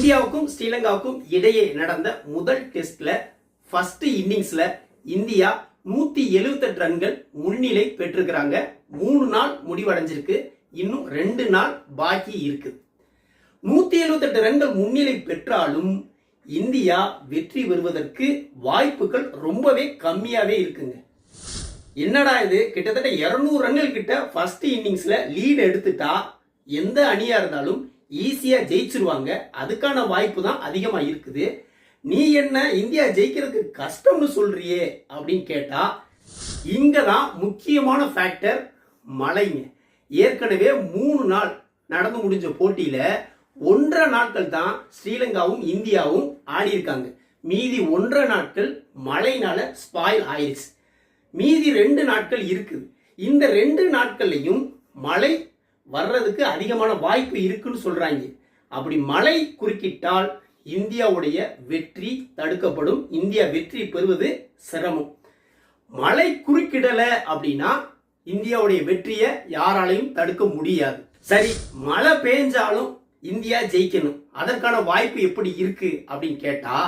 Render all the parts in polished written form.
இந்தியாவுக்கும் ஸ்ரீலங்காவுக்கும் இடையே நடந்த முதல் டெஸ்ட்ல ஃபர்ஸ்ட் இன்னிங்ஸ்ல இந்தியா 178 ரன்கள் முன்னிலை பெற்றிருக்கிறாங்க. 3 நாள் முடிவடைஞ்சிருக்கு, இன்னும் 2 நாள் பாக்கி இருக்கு. 178 ரன்கள் முன்னிலை பெற்றாலும் இந்தியா வெற்றி பெறுவதற்கு வாய்ப்புகள் ரொம்பவே கம்மியாவே இருக்குங்க. என்னடா இது, கிட்டத்தட்ட 200 ரன்கள் கிட்ட ஃபர்ஸ்ட் இன்னிங்ஸ்ல லீட் எடுத்துட்டா எந்த அணியா இருந்தாலும் ஈஸியா ஜெயிச்சிருவாங்க. அதுக்கான வாய்ப்பு தான் அதிகமா இருக்குது. நீ என்ன இந்தியா ஜெயிக்கிறதுக்கு கஷ்டம்னு சொல்றியே அப்படின்னு கேட்டா, இங்கதான் முக்கியமான ஃபேக்டர் மழைங்க. ஏற்கனவே 3 நாள் நடந்து முடிஞ்ச போட்டியில 1.5 நாட்கள் தான் ஸ்ரீலங்காவும் இந்தியாவும் ஆடி இருக்காங்க. மீதி 1.5 நாட்கள் மழைனால ஸ்பாயில் ஆயிடுச்சு. மீதி 2 நாட்கள் இருக்குது. இந்த 2 நாட்கள்லையும் மழை வர்றதுக்கு அதிகமான வாய்ப்பு இருக்குன்னு சொல்றாங்க. அப்படி மழை குறுக்கிட்டால் இந்தியாவுடைய வெற்றி தடுக்கப்படும். இந்தியா வெற்றி பெறுவது சிரமம். மழை குறுக்கிடல அப்படின்னா இந்தியாவுடைய வெற்றியை யாராலையும் தடுக்க முடியாது. சரி, மழை பெஞ்சாலும் இந்தியா ஜெயிக்கணும், அதற்கான வாய்ப்பு எப்படி இருக்கு அப்படின்னு கேட்டா,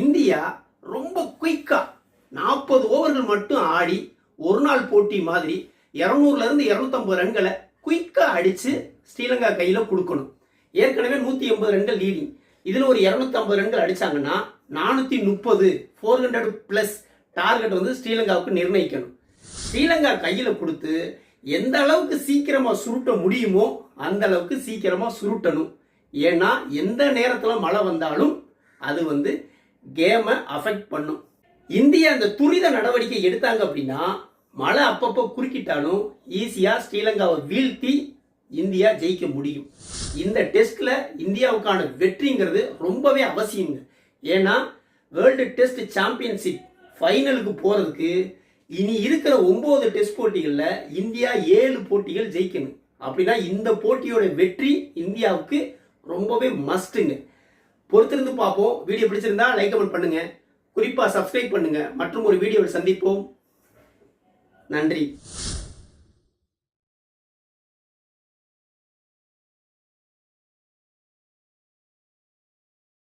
இந்தியா ரொம்ப குயிக்கா 40 ஓவர்கள் மட்டும் ஆடி ஒரு நாள் போட்டி மாதிரி 200ல இருந்து 250 ரன்களை குயிக்கா அடிச்சு ஸ்ரீலங்கா கையில கொடுக்கணும். ஏற்கனவே 180 ரன்கள் லீடிங். இதுல ஒரு 250 ரன்கள் அடிச்சாங்கன்னா 430 400 பிளஸ் டார்கெட் வந்து ஸ்ரீலங்காவுக்கு நிர்ணயிக்கணும். ஸ்ரீலங்கா கையில கொடுத்து எந்த அளவுக்கு சீக்கிரமா சுருட்ட முடியுமோ அந்த அளவுக்கு சீக்கிரமா சுருட்டணும். ஏன்னா எந்த நேரத்துல மழை வந்தாலும் அது வந்து கேமை அஃபெக்ட் பண்ணும். இந்தியா அந்த துரித நடவடிக்கை எடுத்தாங்க அப்படின்னா மழை அப்பப்போ குறுக்கிட்டாலும் ஈஸியா ஸ்ரீலங்காவை வீழ்த்தி இந்தியா ஜெயிக்க முடியும். இந்த டெஸ்ட்ல இந்தியாவுக்கான வெற்றிங்கிறது ரொம்பவே அவசியங்க. ஏன்னா வேர்ல்டு டெஸ்ட் சாம்பியன்ஷிப் ஃபைனலுக்கு போறதுக்கு இனி இருக்கிற 9 டெஸ்ட் போட்டிகள்ல இந்தியா 7 போட்டிகள் ஜெயிக்கணும். அப்படின்னா இந்த போட்டியோட வெற்றி இந்தியாவுக்கு ரொம்பவே மஸ்ட்டுங்க. பொறுத்திருந்து பார்ப்போம். வீடியோ பிடிச்சிருந்தா லைக் கமெண்ட் பண்ணுங்க, குறிப்பா சப்ஸ்கிரைப் பண்ணுங்க. மற்றும் ஒரு வீடியோவில் சந்திப்போம். நன்றி.